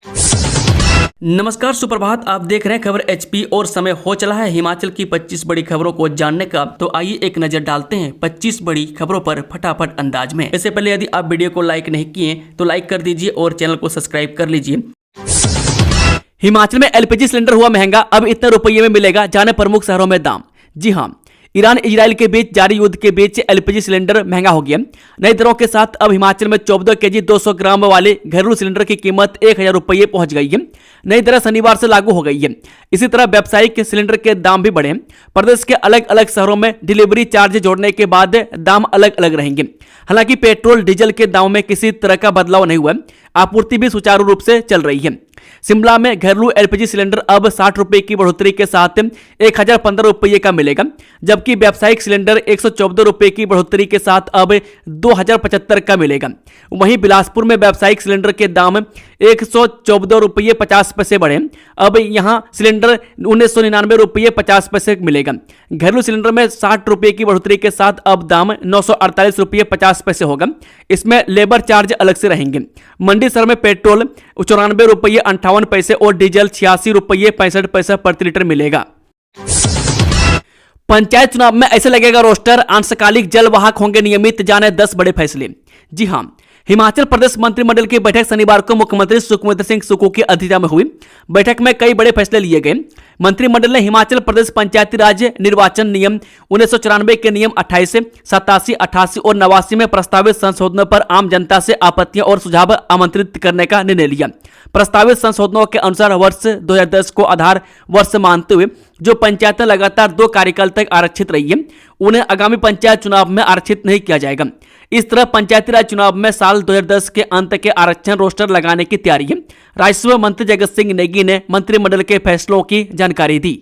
नमस्कार, सुप्रभात। आप देख रहे हैं खबर एचपी और समय हो चला है हिमाचल की 25 बड़ी खबरों को जानने का। तो आइए एक नजर डालते हैं 25 बड़ी खबरों पर फटाफट अंदाज में। इससे पहले यदि आप वीडियो को लाइक नहीं किए तो लाइक कर दीजिए और चैनल को सब्सक्राइब कर लीजिए। हिमाचल में एलपीजी सिलेंडर हुआ महंगा, अब इतने रुपये में मिलेगा, जाने प्रमुख शहरों में दाम। जी हां, ईरान इजराइल के बीच जारी युद्ध के बीच एलपीजी सिलेंडर महंगा हो गया। नई दरों के साथ अब हिमाचल में 14 केजी 200 ग्राम वाले घरेलू सिलेंडर की कीमत 1000 रुपये पहुंच गई है। नई दरें शनिवार से लागू हो गई है। इसी तरह व्यावसायिक सिलेंडर के दाम भी बढ़े। प्रदेश के अलग अलग शहरों में डिलीवरी चार्ज जोड़ने के बाद दाम अलग अलग रहेंगे। हालांकि पेट्रोल डीजल के दाम में किसी तरह का बदलाव नहीं हुआ, आपूर्ति भी सुचारू रूप से चल रही है। शिमला में घरेलू एलपीजी सिलेंडर अब 60 रुपए की बढ़ोतरी के साथ 1015 रुपये का मिलेगा, जबकि व्यावसायिक सिलेंडर 114 रुपए की बढ़ोतरी के साथ अब 2075 का मिलेगा। वहीं बिलासपुर में व्यावसायिक सिलेंडर के दाम 114 रुपये 50 पैसे बढ़े, अब यहां सिलेंडर 1999 रुपये 50 पैसे मिलेगा। घरेलू सिलेंडर में 60 रुपये की बढ़ोतरी के साथ अब दाम 948 रुपये 50 पैसे होगा। इसमें लेबर चार्ज अलग से रहेंगे। मंडी शहर में पेट्रोल 94 रुपये 58 पैसे और डीजल 86 रुपये 65 पैसे प्रति लीटर मिलेगा। पंचायत चुनाव में ऐसे लगेगा रोस्टर, अंशकालिक जलवाहक होंगे नियमित, जाने 10 बड़े फैसले। जी हां, हिमाचल प्रदेश मंत्रिमंडल की बैठक शनिवार को मुख्यमंत्री सुखविंदर सिंह सुक्खू की अध्यक्षता में हुई। बैठक में कई बड़े फैसले लिए गए। मंत्रिमंडल ने हिमाचल प्रदेश पंचायती राज निर्वाचन नियम 1994 के नियम 28, 87, 88 और 89 में प्रस्तावित संशोधनों पर आम जनता से आपत्तियां और सुझाव आमंत्रित करने का निर्णय लिया। प्रस्तावित संशोधनों के अनुसार वर्ष 2010 को आधार वर्ष मानते हुए जो पंचायतें लगातार 2 कार्यकाल तक आरक्षित रही है, उन्हें आगामी पंचायत चुनाव में आरक्षित नहीं किया जाएगा। इस तरह पंचायती राज चुनाव में साल 2010 के अंत के आरक्षण रोस्टर लगाने की तैयारी है। राजस्व मंत्री जगत सिंह नेगी ने मंत्रिमंडल के फैसलों की जानकारी दी।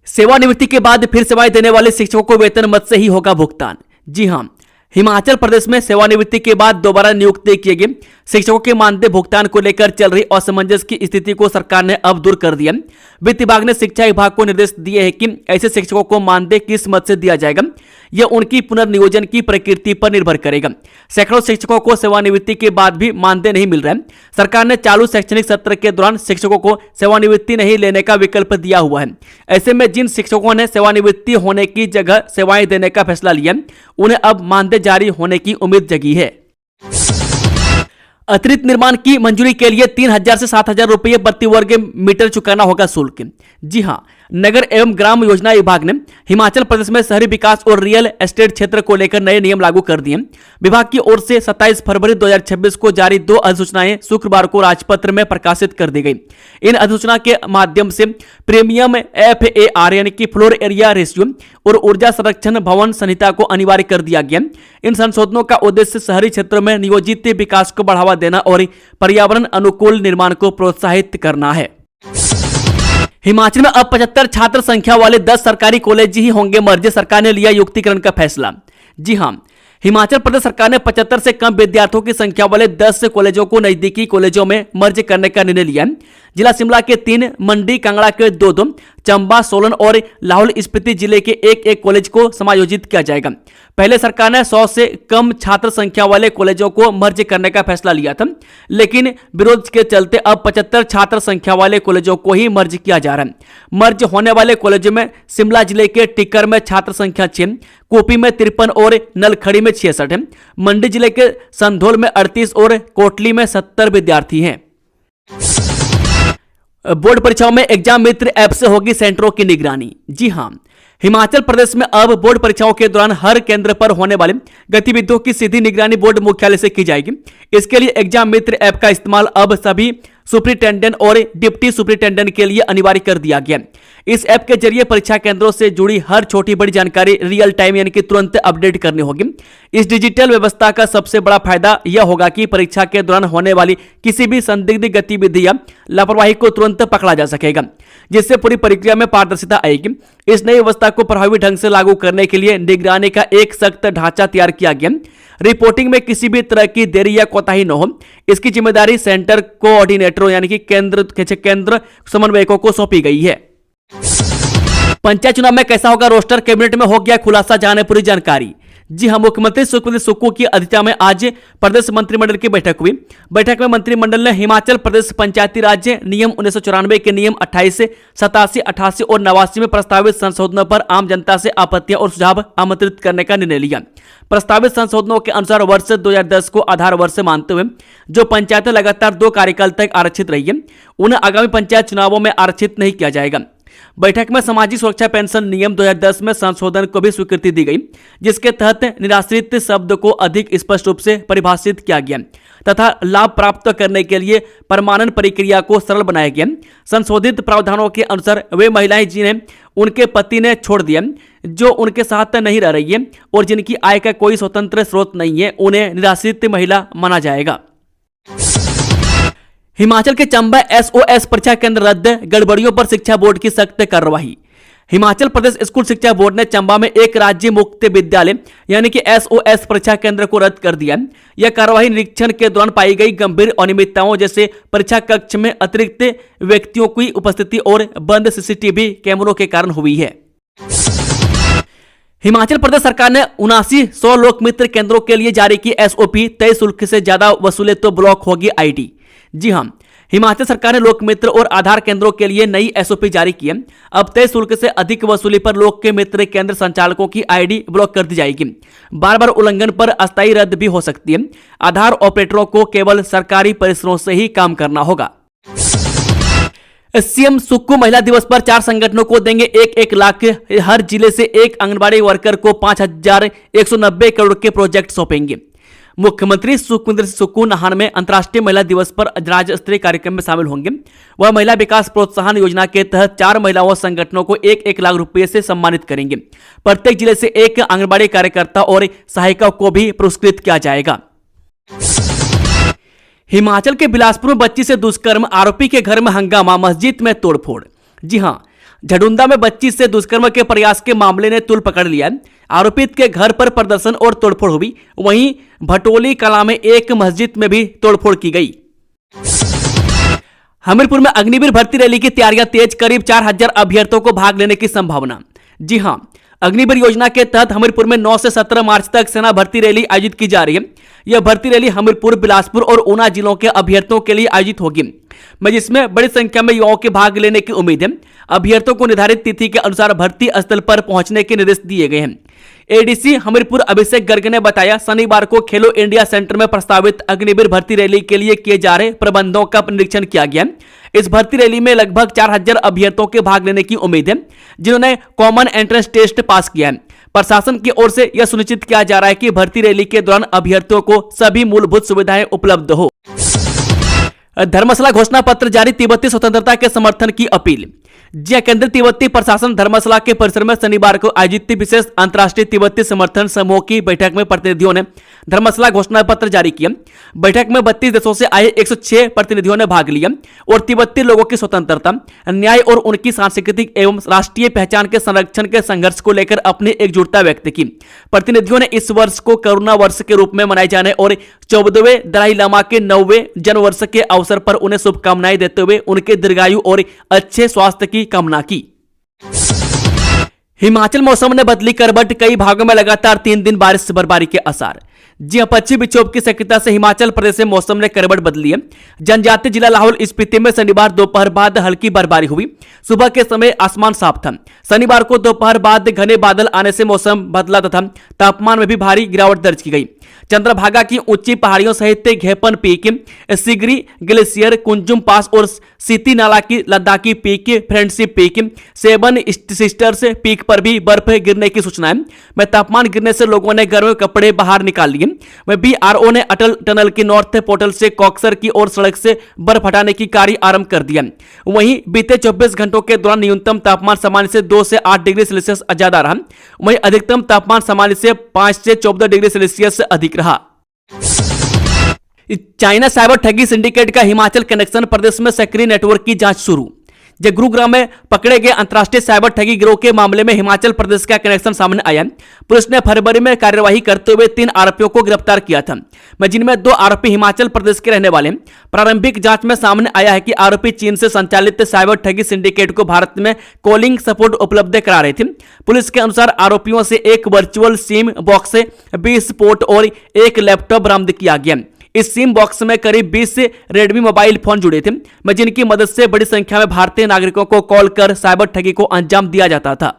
सेवानिवृत्ति के बाद फिर सेवाएं देने वाले शिक्षकों को वेतन मद से ही होगा भुगतान। जी हां, हिमाचल प्रदेश में सेवानिवृत्ति के बाद दोबारा नियुक्त किए गए शिक्षकों के मानदेय भुगतान को लेकर चल रही असमंजस की स्थिति को सरकार ने अब दूर कर दिया। वित्त विभाग ने शिक्षा विभाग को निर्देश दिए हैं कि ऐसे शिक्षकों को मानदेय किस मद से दिया जाएगा, यह उनकी पुनर्नियोजन की प्रकृति पर निर्भर करेगा। सैकड़ों शिक्षकों को सेवानिवृत्ति के बाद भी मानदेय नहीं मिल रहा है। सरकार ने चालू शैक्षणिक सत्र के दौरान शिक्षकों को सेवानिवृत्ति नहीं लेने का विकल्प दिया हुआ है। ऐसे में जिन शिक्षकों ने सेवानिवृत्ति होने की जगह सेवाएं देने का फैसला लिया, उन्हें अब मानदेय जारी होने की उम्मीद जगी है। अतिरिक्त निर्माण की मंजूरी के लिए 3000 से 7000 रुपये प्रति वर्ग मीटर चुकाना होगा शुल्क। जी हां, नगर एवं ग्राम योजना विभाग ने हिमाचल प्रदेश में शहरी विकास और रियल एस्टेट क्षेत्र को लेकर नए नियम लागू कर दिए। विभाग की ओर से 27 फरवरी 2026 को जारी 2 अधिसूचनाएं शुक्रवार को राजपत्र में प्रकाशित कर दी गई। इन अधिसूचना के माध्यम से प्रीमियम FAR यानी कि फ्लोर एरिया रेशियो और ऊर्जा संरक्षण भवन संहिता को अनिवार्य कर दिया गया। इन संशोधनों का उद्देश्य शहरी क्षेत्रों में नियोजित विकास को बढ़ावा देना और पर्यावरण अनुकूल निर्माण को प्रोत्साहित करना है। हिमाचल में अब 75 छात्र संख्या वाले 10 सरकारी कॉलेज ही होंगे मर्ज, सरकार ने लिया युक्तिकरण का फैसला। जी हां, हिमाचल प्रदेश सरकार ने 75 से कम विद्यार्थियों की संख्या वाले 10 कॉलेजों को नजदीकी कॉलेजों में मर्ज करने का निर्णय लिया। जिला शिमला के 3, मंडी कांगड़ा के 2, चंबा, सोलन और लाहौल स्पीति जिले के 1 कॉलेज को समायोजित किया जाएगा। पहले सरकार ने 100 से कम छात्र संख्या वाले कॉलेजों को मर्ज करने का फैसला लिया था, लेकिन विरोध के चलते अब 75 छात्र संख्या वाले कॉलेजों को ही मर्ज किया जा रहा है। मर्ज होने वाले कॉलेजों में शिमला जिले के टिक्कर में छात्र संख्या 6, कुपी में 53 और नलखड़ी में 66 है। मंडी जिले के संधोल में 38 और कोटली में 70 विद्यार्थी हैं। बोर्ड परीक्षाओं में एग्जाम मित्र ऐप से होगी सेंटरों की निगरानी। जी हां, हिमाचल प्रदेश में अब बोर्ड परीक्षाओं के दौरान हर केंद्र पर होने वाली गतिविधियों की सीधी निगरानी बोर्ड मुख्यालय से की जाएगी। इसके लिए एग्जाम मित्र ऐप का इस्तेमाल अब सभी सुपरिटेंडेंट और डिप्टी सुपरिटेंडेंट के लिए अनिवार्य कर दिया गया। इस ऐप के जरिए परीक्षा केंद्रों से जुड़ी हर छोटी बड़ी जानकारी रियल टाइम यानी कि तुरंत अपडेट करनी होगी। इस डिजिटल व्यवस्था का सबसे बड़ा फायदा यह होगा कि परीक्षा के दौरान होने वाली किसी भी संदिग्ध गतिविधि या लापरवाही को तुरंत पकड़ा जा सकेगा, जिससे पूरी प्रक्रिया में पारदर्शिता आएगी। इस नई व्यवस्था को प्रभावी ढंग से लागू करने के लिए निगरानी का एक सख्त ढांचा तैयार किया गया। रिपोर्टिंग में किसी भी तरह की देरी या कोताही न हो, इसकी जिम्मेदारी सेंटर कोऑर्डिनेटरों यानी कि केंद्र समन्वयकों को सौंपी गई है। पंचायत चुनाव में कैसा होगा रोस्टर, कैबिनेट में हो गया खुलासा, जाने पूरी जानकारी। जी हां, मुख्यमंत्री सुखविंदर सुक्खू की अध्यक्षता में आज प्रदेश मंत्रिमंडल की बैठक हुई। बैठक में मंत्रिमंडल ने हिमाचल प्रदेश पंचायती राज नियम 1994 के नियम 28, 87, 88 और 89 में प्रस्तावित संशोधनों पर आम जनता से आपत्तियां और सुझाव आमंत्रित करने का निर्णय लिया। प्रस्तावित संशोधनों के अनुसार वर्ष 2010 को आधार वर्ष मानते हुए जो पंचायतें लगातार 2 कार्यकाल तक आरक्षित रही है, उन्हें आगामी पंचायत चुनावों में आरक्षित नहीं किया जाएगा। बैठक में सामाजिक सुरक्षा पेंशन नियम 2010 में संशोधन को भी स्वीकृति दी गई, जिसके तहत निराश्रित शब्द को अधिक स्पष्ट रूप से परिभाषित किया गया तथा लाभ प्राप्त करने के लिए प्रमाणन प्रक्रिया को सरल बनाया गया। संशोधित प्रावधानों के अनुसार वे महिलाएं जिन्हें उनके पति ने छोड़ दिया, जो उनके साथ नहीं रह रही है और जिनकी आय का कोई स्वतंत्र स्रोत नहीं है, उन्हें निराश्रित महिला माना जाएगा। हिमाचल के चंबा एसओएस परीक्षा केंद्र रद्द, गड़बड़ियों पर शिक्षा बोर्ड की सख्त कार्रवाई। हिमाचल प्रदेश स्कूल शिक्षा बोर्ड ने चंबा में एक राज्य मुक्त विद्यालय यानी कि एसओएस परीक्षा केंद्र को रद्द कर दिया। यह कार्रवाई निरीक्षण के दौरान पाई गई गंभीर अनियमितताओं जैसे परीक्षा कक्ष में अतिरिक्त व्यक्तियों की उपस्थिति और बंद सीसीटीवी कैमरों के कारण हुई है। हिमाचल प्रदेश सरकार ने 79 लोक मित्र केंद्रों के लिए जारी की एसओपी। तय शुल्क से ज्यादा वसूले तो ब्लॉक होगी आईडी। जी हां, हिमाचल सरकार ने लोक मित्र और आधार केंद्रों के लिए नई एसओपी जारी की है। अब तय शुल्क से अधिक वसूली पर लोक के मित्र केंद्र संचालकों की आईडी ब्लॉक कर दी जाएगी। बार बार उल्लंघन पर अस्थायी रद्द भी हो सकती है। आधार ऑपरेटरों को केवल सरकारी परिसरों से ही काम करना होगा। सीएम सुक्खू महिला दिवस पर 4 संगठनों को देंगे 1-1 लाख। हर जिले से एक आंगनबाड़ी वर्कर को 5,190 करोड़ के प्रोजेक्ट सौंपेंगे। मुख्यमंत्री सुखविंदर सुक्खू नाहन में अंतर्राष्ट्रीय महिला दिवस पर राज्य स्तरीय कार्यक्रम में शामिल होंगे। वह महिला विकास प्रोत्साहन योजना के तहत 4 महिलाओं संगठनों को 1-1 लाख रुपए से सम्मानित करेंगे। प्रत्येक जिले से एक आंगनबाड़ी कार्यकर्ता और सहायिका को भी पुरस्कृत किया जाएगा। हिमाचल के बिलासपुर में बच्ची से दुष्कर्म, आरोपी के घर में हंगामा, मस्जिद में तोड़फोड़। जी हां, झडुंदा में बच्ची से दुष्कर्म के प्रयास के मामले ने तूल पकड़ लिया। आरोपित के घर पर प्रदर्शन और तोड़फोड़ हुई। वहीं भटोली कला में एक मस्जिद में भी तोड़फोड़ की गई। हमीरपुर में अग्निवीर भर्ती रैली की तैयारियां तेज, करीब 4,000 अभ्यर्थियों को भाग लेने की संभावना। जी हां, अग्निवीर योजना के तहत हमीरपुर में 9 से 17 मार्च तक सेना भर्ती रैली आयोजित की जा रही है। यह भर्ती रैली हमीरपुर, बिलासपुर और ऊना जिलों के अभ्यर्थियों के लिए आयोजित होगी, जिसमें बड़ी संख्या में युवाओं के भाग लेने की उम्मीद है। अभ्यर्थियों को निर्धारित तिथि के अनुसार भर्ती स्थल पर पहुंचने के निर्देश दिए गए हैं। एडीसी हमीरपुर अभिषेक गर्ग ने बताया, शनिवार को खेलो इंडिया सेंटर में प्रस्तावित अग्निवीर भर्ती रैली के लिए किए जा रहे प्रबंधों का निरीक्षण किया गया। इस भर्ती रैली में लगभग 4,000 अभ्यर्थियों के भाग लेने की उम्मीद है, जिन्होंने कॉमन एंट्रेंस टेस्ट पास किया है। प्रशासन की ओर से यह सुनिश्चित किया जा रहा है कि भर्ती रैली के दौरान अभ्यर्थियों को सभी मूलभूत सुविधाएं उपलब्ध हो। धर्मशाला घोषणा पत्र जारी, तिब्बती स्वतंत्रता के समर्थन की अपील। केंद्रीय तिब्बती प्रशासन धर्मशाला के परिसर में शनिवार को आयोजित विशेष अंतर्राष्ट्रीय तिब्बती समर्थन समूह की बैठक में प्रतिनिधियों ने धर्मशाला घोषणा पत्र जारी किया। बैठक में 32 देशों से आए 106 प्रतिनिधियों ने भाग लिया और तिब्बती लोगों की स्वतंत्रता, न्याय और उनकी सांस्कृतिक एवं राष्ट्रीय पहचान के संरक्षण के संघर्ष को लेकर अपनी एकजुटता व्यक्त की। प्रतिनिधियों ने इस वर्ष को करुणा वर्ष के रूप में मनाए जाने और 14वें दलाई लामा के 9वें जन्म वर्ष के अवसर पर उन्हें शुभकामनाएं देते हुए उनके दीर्घायु और अच्छे स्वास्थ्य की कामना की। हिमाचल मौसम ने बदली करवट, कई भागों में लगातार 3 दिन बारिश बर्फबारी के आसार। जी हां, पश्चिमी विक्षोभ की सक्रियता से हिमाचल प्रदेश में मौसम ने करवट बदली है। जनजातीय जिला लाहौल स्पीति में शनिवार दोपहर बाद हल्की बर्फबारी हुई। सुबह के समय आसमान साफ था। शनिवार को दोपहर बाद घने बादल आने से मौसम बदला तथा तापमान में भी भारी गिरावट दर्ज की गई। चंद्रभागा की ऊंची पहाड़ियों सहित घेपन पीक, सिगरी ग्लेशियर, कुंजुम पास और सीती नाला की Ladakhi peak, friendship peak, seven sisters peak पर भी बर्फ गिरने की सूचना है। में तापमान गिरने से लोगों ने गर्म कपड़े बाहर निकाल लिए। वह बीआरओ ने अटल टनल की नॉर्थ पोर्टल से कॉक्सर की ओर सड़क से बर्फ हटाने की कार्य आरंभ कर दिया। वहीं बीते 24 घंटों के दौरान न्यूनतम तापमान सामान्य से 2 से 8 डिग्री सेल्सियस ज्यादा रहा। वहीं अधिकतम तापमान सामान्य से 5 से 14 डिग्री सेल्सियस से अधिक रहा। चाइना साइबर ठगी सिंडिकेट का हिमाचल कनेक्शन, प्रदेश में सक्रिय नेटवर्क की जांच शुरू। जो गुरुग्राम में पकड़े गए अंतर्राष्ट्रीय साइबर ठगी गिरोह के मामले में हिमाचल प्रदेश का कनेक्शन सामने आया। पुलिस ने फरवरी में कार्यवाही करते हुए 3 आरोपियों को गिरफ्तार किया था, जिनमें 2 आरोपी हिमाचल प्रदेश के रहने वाले। प्रारंभिक जांच में सामने आया है कि आरोपी चीन से संचालित साइबर ठगी सिंडिकेट को भारत में कॉलिंग सपोर्ट उपलब्ध करा रहे थे। पुलिस के अनुसार आरोपियों से एक वर्चुअल सिम बॉक्स, 20 पोर्ट और एक लैपटॉप बरामद किया गया। इस सिम बॉक्स में करीब 20 रेडमी मोबाइल फोन जुड़े थे, जिनकी मदद से बड़ी संख्या में भारतीय नागरिकों को कॉल कर साइबर ठगी को अंजाम दिया जाता था।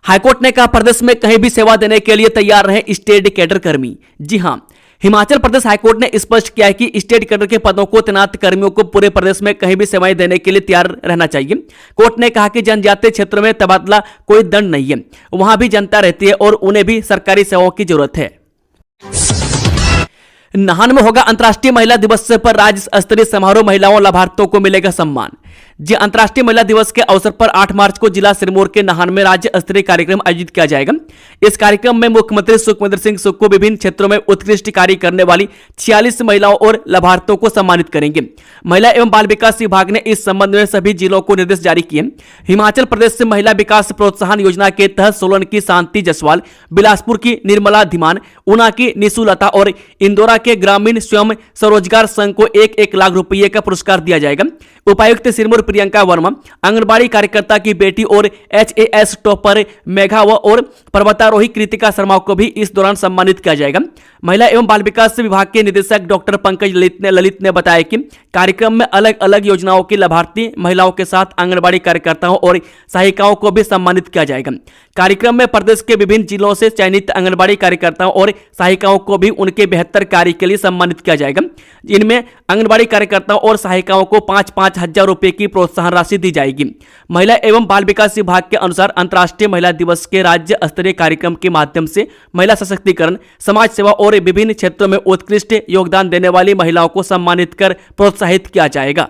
हाईकोर्ट ने कहा, प्रदेश में कहीं भी सेवा देने के लिए तैयार रहे स्टेट कैडर कर्मी। जी हां, हिमाचल प्रदेश हाईकोर्ट ने स्पष्ट किया है कि स्टेट कैडर के पदों को तैनात कर्मियों को पूरे प्रदेश में कहीं भी सेवाएं देने के लिए तैयार रहना चाहिए। कोर्ट ने कहा कि जनजातीय क्षेत्रों में तबादला कोई दंड नहीं है, वहां भी जनता रहती है और उन्हें भी सरकारी सेवाओं की जरूरत है। नाहन में होगा अंतर्राष्ट्रीय महिला दिवस पर राज्य स्तरीय समारोह, महिलाओं लाभार्थियों को मिलेगा सम्मान। जी, अंतर्राष्ट्रीय महिला दिवस के अवसर पर 8 मार्च को जिला सिरमौर के नाहन में राज्य स्तरीय कार्यक्रम आयोजित किया जाएगा। इस कार्यक्रम में मुख्यमंत्री सुखविंदर सिंह सुक्खू विभिन्न क्षेत्रों में उत्कृष्ट कार्य करने वाली 46 महिलाओं और लाभार्थियों को सम्मानित करेंगे। महिला एवं बाल विकास विभाग ने इस संबंध में सभी जिलों को निर्देश जारी किए। हिमाचल प्रदेश से महिला विकास प्रोत्साहन योजना के तहत सोलन की शांति जसवाल, बिलासपुर की निर्मला धीमान, ऊना की निशु लता और इंदौरा के ग्रामीण स्वयं स्वरोजगार संघ को 1-1 लाख रुपये का पुरस्कार दिया जाएगा। उपायुक्त सिरमौर प्रियंका वर्मा, आंगनबाड़ी कार्यकर्ता की बेटी और HAS टॉपर मेघा और पर्वतारोही कृतिका शर्मा को भी इस दौरान सम्मानित किया जाएगा। महिला एवं बाल विकास विभाग के निदेशक डॉक्टर पंकज ललित ने बताया कि कार्यक्रम में अलग अलग योजनाओं की लाभार्थी महिलाओं के साथ आंगनबाड़ी कार्यकर्ताओं और सहायिकाओं को भी सम्मानित किया जाएगा। कार्यक्रम में प्रदेश के विभिन्न जिलों से चयनित आंगनबाड़ी कार्यकर्ताओं और सहायिकाओं को भी उनके बेहतर कार्य के लिए सम्मानित किया जाएगा। इनमें आंगनबाड़ी कार्यकर्ताओं और सहायिकाओं को 5-5 हजार रुपए की प्रोत्साहन राशि दी जाएगी। महिला एवं बाल विकास विभाग के अनुसार अंतर्राष्ट्रीय महिला दिवस के राज्य स्तरीय कार्यक्रम के माध्यम से महिला सशक्तिकरण, समाज सेवा और विभिन्न क्षेत्रों में उत्कृष्ट योगदान देने वाली महिलाओं को सम्मानित कर प्रोत्साहित किया जाएगा।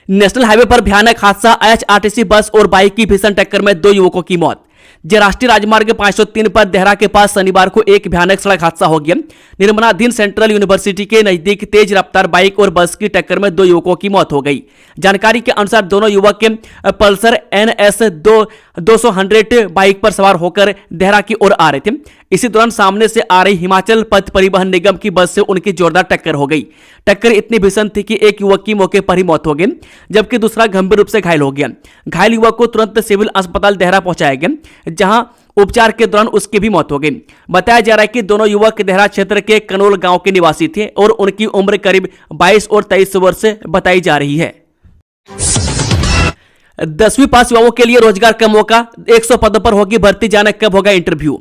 नेशनल हाईवे पर भयानक हादसा, IHRTC बस और बाइक की भीषण टक्कर में 2 युवकों की मौत। राष्ट्रीय राजमार्ग 503 पर देहरा के पास शनिवार को एक भयानक सड़क हादसा हो गया। निर्माणाधीन सेंट्रल यूनिवर्सिटी के नजदीक तेज रफ्तार बाइक और बस की टक्कर में 2 युवकों की मौत हो गई। जानकारी के अनुसार दोनों युवक के पल्सर NS 200 बाइक पर सवार होकर देहरा की ओर आ रहे थे। इसी दौरान सामने से आ रही हिमाचल पथ परिवहन निगम की बस से उनकी जोरदार टक्कर हो गई। टक्कर इतनी भीषण थी कि एक युवक की मौके पर ही मौत हो गई, जबकि दूसरा गंभीर रूप से घायल हो गया। घायल युवक को तुरंत सिविल अस्पताल देहरा पहुंचाया गया, जहां उपचार के दौरान उसकी भी मौत हो गई। बताया जा रहा है कि दोनों युवक देहरा क्षेत्र के कनोल गांव के निवासी थे और उनकी उम्र करीब 22 और 23 वर्ष बताई जा रही है। 10वीं पास युवाओं के लिए रोजगार का मौका, 100 पदों पर होगी भर्ती, जाने कब होगा इंटरव्यू।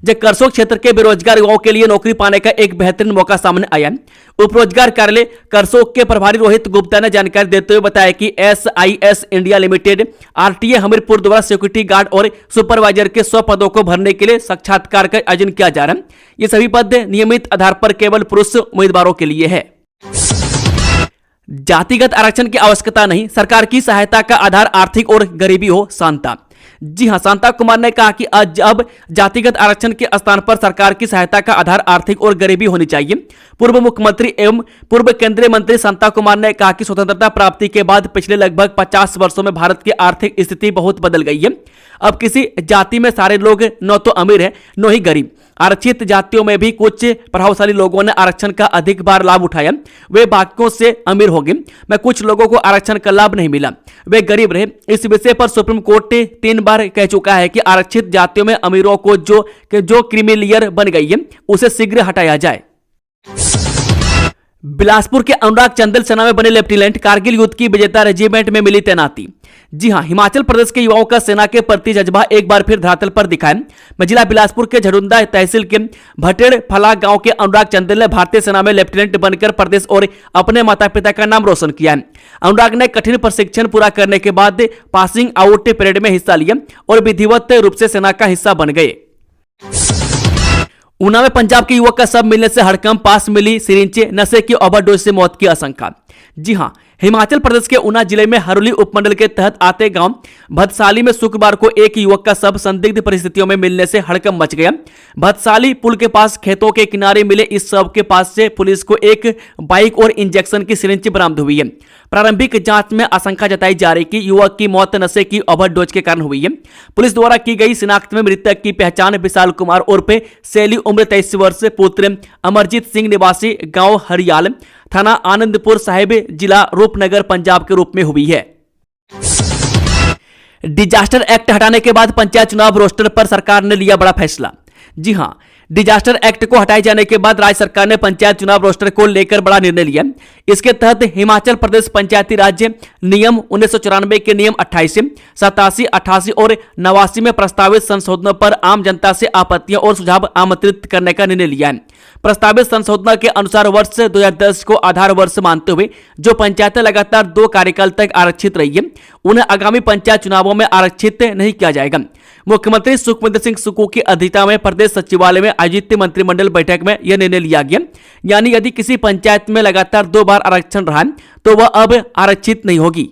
जब करसोग क्षेत्र के बेरोजगार युवाओं के लिए नौकरी पाने का एक बेहतरीन मौका सामने आया। उप रोजगार कार्यालय करसोग के प्रभारी रोहित गुप्ता ने जानकारी देते हुए बताया कि SIS India limited RTA Hamirpur द्वारा सिक्योरिटी गार्ड और सुपरवाइजर के 100 पदों को भरने के लिए साक्षात्कार का आयोजन किया जा रहा है। ये सभी पद नियमित आधार पर केवल पुरुष उम्मीदवारों के लिए है। जातिगत आरक्षण की आवश्यकता नहीं, सरकार की सहायता का आधार आर्थिक और गरीबी हो, शांता। जी हां, शांता कुमार ने कहा कि अब जातिगत आरक्षण के स्थान पर सरकार की सहायता का आधार आर्थिक और गरीबी होनी चाहिए। पूर्व मुख्यमंत्री एवं पूर्व केंद्रीय मंत्री शांता कुमार ने कहा कि स्वतंत्रता प्राप्ति के बाद पिछले लगभग 50 वर्षों में भारत की आर्थिक स्थिति बहुत बदल गई है। अब किसी जाति में सारे लोग न तो अमीर है न ही गरीब। आरक्षित जातियों में भी कुछ प्रभावशाली लोगों ने आरक्षण का अधिक बार लाभ उठाया, वे बाकियों से अमीर हो गए। मैं कुछ लोगों को आरक्षण का लाभ नहीं मिला, वे गरीब रहे। इस विषय पर सुप्रीम कोर्ट 3 बार कह चुका है कि आरक्षित जातियों में अमीरों को जो क्रीमी बन गई है उसे शीघ्र हटाया जाए। बिलासपुर के अनुराग चंदेल सेना में बने लेफ्टिनेंट, कारगिल युद्ध की विजेता रेजिमेंट में मिली तैनाती। जी हां, हिमाचल प्रदेश के युवाओं का सेना के प्रति जज्बा एक बार फिर धरातल पर दिखा है। जिला बिलासपुर के झरुंदा तहसील के भटेड़ फला गांव के अनुराग चंदेल ने भारतीय सेना में लेफ्टिनेंट बनकर प्रदेश और अपने माता पिता का नाम रोशन किया है। अनुराग ने कठिन प्रशिक्षण पूरा करने के बाद पासिंग आउट परेड में हिस्सा लिया और विधिवत रूप से सेना का हिस्सा बन गए। ऊना में पंजाब के युवक का शव मिलने से हड़कंप, पास मिली सिरिंज, नशे की ओवरडोज से मौत की आशंका। जी हां, हिमाचल प्रदेश के ऊना जिले में हरोली उपमंडल के तहत आते गांव भदसाली में शुक्रवार को एक युवक का शव संदिग्ध परिस्थितियों में मिलने से हड़कंप मच गया। भदसाली पुल के पास खेतों के किनारे मिले इस शव के पास से पुलिस को एक बाइक और इंजेक्शन की सिरिंज बरामद हुई है। प्रारंभिक जांच में आशंका जताई जा रही कि युवक की मौत नशे की ओवरडोज के कारण हुई है। पुलिस द्वारा की गई शिनाख्त में मृतक की पहचान विशाल कुमार उर्फ सैली उम्र 23 वर्ष पुत्र अमरजीत सिंह निवासी गांव हरियाल थाना आनंदपुर साहिब जिला रूपनगर पंजाब के रूप में हुई है। डिजास्टर एक्ट हटाने के बाद पंचायत चुनाव रोस्टर पर सरकार ने लिया बड़ा फैसला। जी हां, डिजास्टर एक्ट को हटाए जाने के बाद राज्य सरकार ने पंचायत चुनाव रोस्टर को लेकर बड़ा निर्णय लिया। इसके तहत हिमाचल प्रदेश पंचायती राज नियम 1994 के नियम 28, 87, 88 और 89 में प्रस्तावित संशोधनों पर आम जनता से आपत्तियां और सुझाव आमंत्रित करने का निर्णय लिया है। प्रस्तावित संशोधन के अनुसार वर्ष 2010 को आधार वर्ष मानते हुए जो पंचायतें लगातार 2 कार्यकाल तक आरक्षित रही है, उन्हें आगामी पंचायत चुनावों में आरक्षित नहीं किया जाएगा। मुख्यमंत्री सुखविंदर सिंह सुक्खू की अध्यक्षता में प्रदेश सचिवालय में आयोजित मंत्रिमंडल बैठक में यह निर्णय लिया गया। यानी यदि किसी पंचायत में लगातार 2 बार आरक्षण रहा तो वह अब आरक्षित नहीं होगी।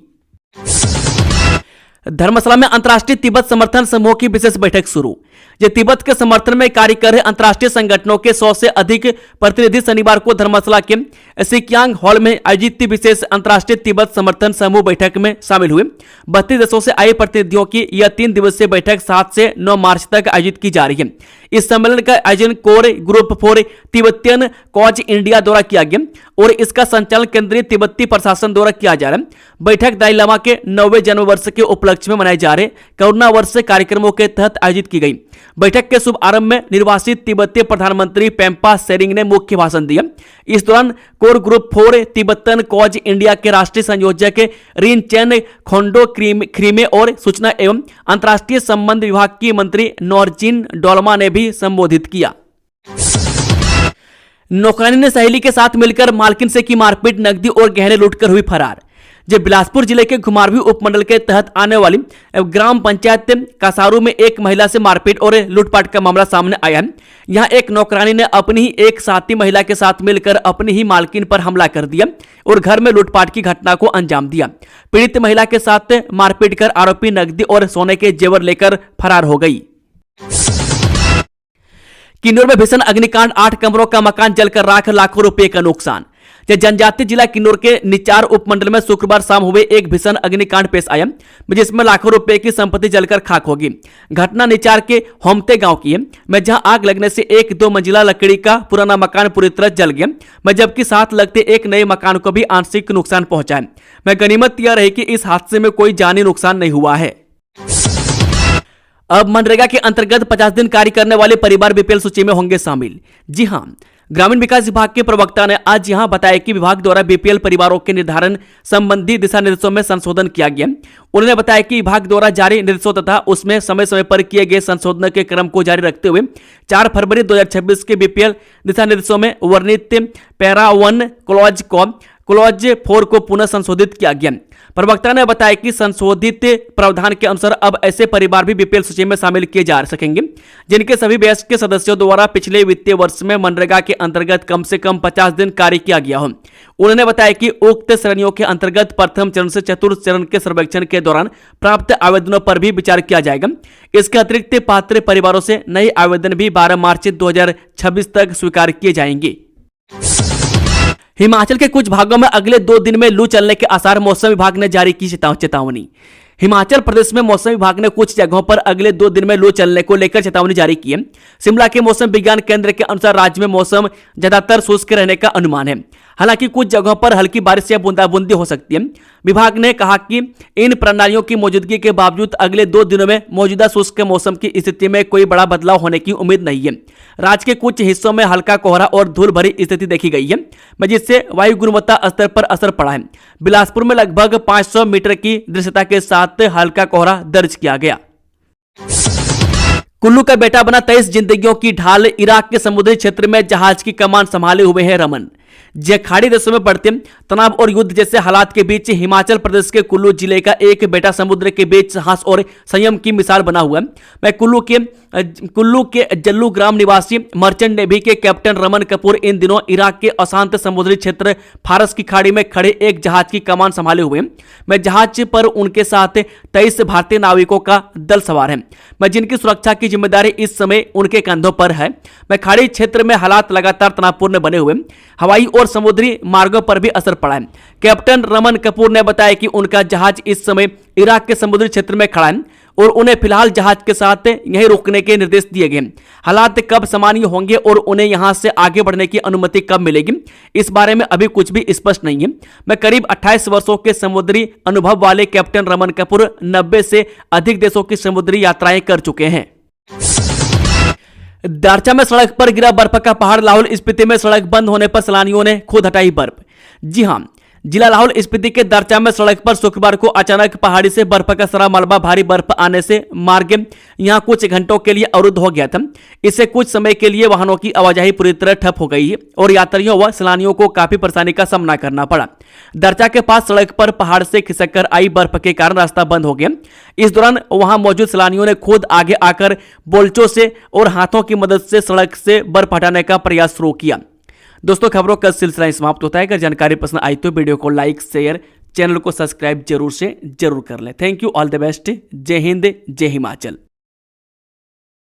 धर्मशाला में अंतर्राष्ट्रीय तिब्बत समर्थन समूह की विशेष बैठक शुरू। ये तिब्बत के समर्थन में कार्य कर रहे अंतर्राष्ट्रीय संगठनों के 100 से अधिक प्रतिनिधि शनिवार को धर्मशाला के सिक्यांग हॉल में आयोजित विशेष अंतर्राष्ट्रीय तिब्बत समर्थन समूह बैठक में शामिल हुए। 32 देशों से आए प्रतिनिधियों की यह 3 दिवसीय बैठक 7 से 9 मार्च तक आयोजित की जा रही है। इस सम्मेलन का आयोजन core group for Tibetan cause India द्वारा किया गया और इसका संचालन केंद्रीय तिब्बती प्रशासन द्वारा किया जा रहा है। बैठक दलाई लामा के 9वें जन्म वर्ष के उपलक्ष्य में मनाए जा रहे करुणा वर्ष कार्यक्रमों के तहत आयोजित की गई। बैठक के शुभ आरंभ में निर्वासित तिब्बतीय प्रधानमंत्री पेम्पा सेरिंग ने मुख्य भाषण दिया। इस दौरान core group for Tibetan cause India के राष्ट्रीय संयोजक रिन चैन खोंडो क्रीमे और सूचना एवं अंतर्राष्ट्रीय संबंध विभाग की मंत्री नॉर्जिन डोलमा ने भी संबोधित किया। नौकरानी ने सहेली के साथ मिलकर मालकिन से की मारपीट, नकदी और गहने लूटकर हुई फरार। जब बिलासपुर जिले के घुमारवी उपमंडल के तहत आने वाली ग्राम पंचायत कासारू में एक महिला से मारपीट और लूटपाट का मामला सामने आया है। यहां एक नौकरानी ने अपनी ही एक साथी महिला के साथ मिलकर अपनी ही मालकिन पर हमला कर दिया और घर में लूटपाट की घटना को अंजाम दिया। पीड़ित महिला के साथ मारपीट कर आरोपी नकदी और सोने के जेवर लेकर फरार हो गई। किन्नौर में भीषण अग्निकांड, 8 कमरों का मकान जलकर राख, लाखों रुपए का नुकसान। जनजातीय जिला किन्नौर के निचार उपमंडल में शुक्रवार शाम हुए एक भीषण अग्निकांड पेश आया जिसमें लाखों रुपए की संपत्ति जलकर खाक होगी। घटना निचार के होमते गांव की है, जहां आग लगने से एक 2 मंजिला लकड़ी का पुराना मकान पूरी तरह जल गया, जबकि साथ लगते एक नए मकान को भी आंशिक नुकसान पहुंचा है। गनीमत यह रही कि इस हादसे में कोई जानी नुकसान नहीं हुआ है। अब मनरेगा के अंतर्गत 50 दिन कार्य करने वाले परिवार बीपीएल सूची में होंगे शामिल। जी हां, ग्रामीण विकास विभाग के प्रवक्ता ने आज यहां बताया कि विभाग द्वारा बीपीएल परिवारों के निर्धारण संबंधी दिशा निर्देशों में संशोधन किया गया। उन्होंने बताया कि विभाग द्वारा जारी निर्देशों तथा उसमें समय समय पर किए गए संशोधन के क्रम को जारी रखते हुए 4 फरवरी 2026 के बीपीएल दिशा निर्देशों में वर्णित पैरा 1 क्लॉज 4 को पुनः संशोधित किया गया। प्रवक्ता ने बताया कि संशोधित प्रावधान के अनुसार अब ऐसे परिवार भी बीपीएल सूची में शामिल किए जा सकेंगे जिनके सभी वयस्क के सदस्यों द्वारा पिछले वित्तीय वर्ष में मनरेगा के अंतर्गत कम से कम 50 दिन कार्य किया गया हो। उन्होंने बताया कि उक्त श्रेणियों के अंतर्गत प्रथम चरण से चतुर्थ चरण के सर्वेक्षण के दौरान प्राप्त आवेदनों पर भी विचार किया जाएगा। इसके अतिरिक्त पात्र परिवारों से नए आवेदन भी 12 मार्च 2026 तक स्वीकार किए जाएंगे। हिमाचल के कुछ भागों में अगले 2 दिन में लू चलने के आसार, मौसम विभाग ने जारी की चेतावनी। हिमाचल प्रदेश में मौसम विभाग ने कुछ जगहों पर अगले 2 दिन में लू चलने को लेकर चेतावनी जारी की है। शिमला के मौसम विज्ञान केंद्र के अनुसार राज्य में मौसम ज्यादातर शुष्क रहने का अनुमान है। हालांकि कुछ जगहों पर हल्की बारिश या बूंदाबूंदी हो सकती है। विभाग ने कहा कि इन प्रणालियों की मौजूदगी के बावजूद अगले 2 दिनों में मौजूदा शुष्क मौसम की स्थिति में कोई बड़ा बदलाव होने की उम्मीद नहीं है। राज्य के कुछ हिस्सों में हल्का कोहरा और धूल भरी स्थिति देखी गई है, जिससे वायु गुणवत्ता स्तर पर असर पड़ा है। बिलासपुर में लगभग 500 मीटर की दृश्यता के साथ हल्का कोहरा दर्ज किया गया। कुल्लू का बेटा बना 23 जिंदगियों की ढाल, इराक के समुद्री क्षेत्र में जहाज की कमान संभाले हुए हैं रमन। जो खाड़ी देशों में बढ़ते तनाव और युद्ध जैसे हालात के बीच हिमाचल प्रदेश के कुल्लू जिले का एक बेटा समुद्र के बीच साहस और संयम की मिसाल बना हुआ है। मैं कुल्लू के जल्लू ग्राम निवासी मर्चेंट नेवी के कैप्टन रमन कपूर इन दिनों इराक के अशांत समुद्री क्षेत्र फारस की खाड़ी में खड़े एक जहाज की कमान संभाले हुए हैं। मैं जहाज पर उनके साथ 23 भारतीय नाविकों का दल सवार है, मैं जिनकी सुरक्षा की जिम्मेदारी इस समय उनके कंधों पर है। मैं खाड़ी क्षेत्र में हालात लगातार तनावपूर्ण बने हुए, हवाई और समुद्री मार्गों पर भी असर पड़ा है। कैप्टन रमन कपूर ने बताया कि उनका जहाज इस समय इराक के समुद्री क्षेत्र में खड़ा है और उन्हें फिलहाल जहाज के साथ यहीं रुकने के निर्देश दिए गए। हालात कब सामान्य होंगे और उन्हें यहां से आगे बढ़ने की अनुमति कब मिलेगी, इस बारे में अभी कुछ भी स्पष्ट नहीं है। मैं करीब 28 वर्षों के समुद्री अनुभव वाले कैप्टन रमन कपूर 90 से अधिक देशों की समुद्री यात्राएं कर चुके हैं। दारचा में सड़क पर गिरा बर्फ का पहाड़। लाहौल स्पीति में सड़क बंद होने पर सैलानियों ने खुद हटाई बर्फ। जी हां, जिला लाहौल स्पीति के दारचा में सड़क पर शुक्रवार को अचानक पहाड़ी से बर्फ का सरा मलबा भारी बर्फ आने से मार्ग यहां कुछ घंटों के लिए अवरुद्ध हो गया था। इससे कुछ समय के लिए वाहनों की आवाजाही पूरी तरह ठप हो गई है और यात्रियों व सैलानियों को काफी परेशानी का सामना करना पड़ा। दारचा के पास सड़क पर पहाड़ से खिसक आई बर्फ के कारण रास्ता बंद हो गया। इस दौरान वहां मौजूद सैलानियों ने खुद आगे आकर बोलचों से और हाथों की मदद से सड़क से बर्फ हटाने का प्रयास शुरू किया। दोस्तों, खबरों का सिलसिला समाप्त होता है। अगर जानकारी पसंद आई तो वीडियो को लाइक, शेयर, चैनल को सब्सक्राइब जरूर कर लें। Thank you, all the best. जय हिंद, जय हिमाचल।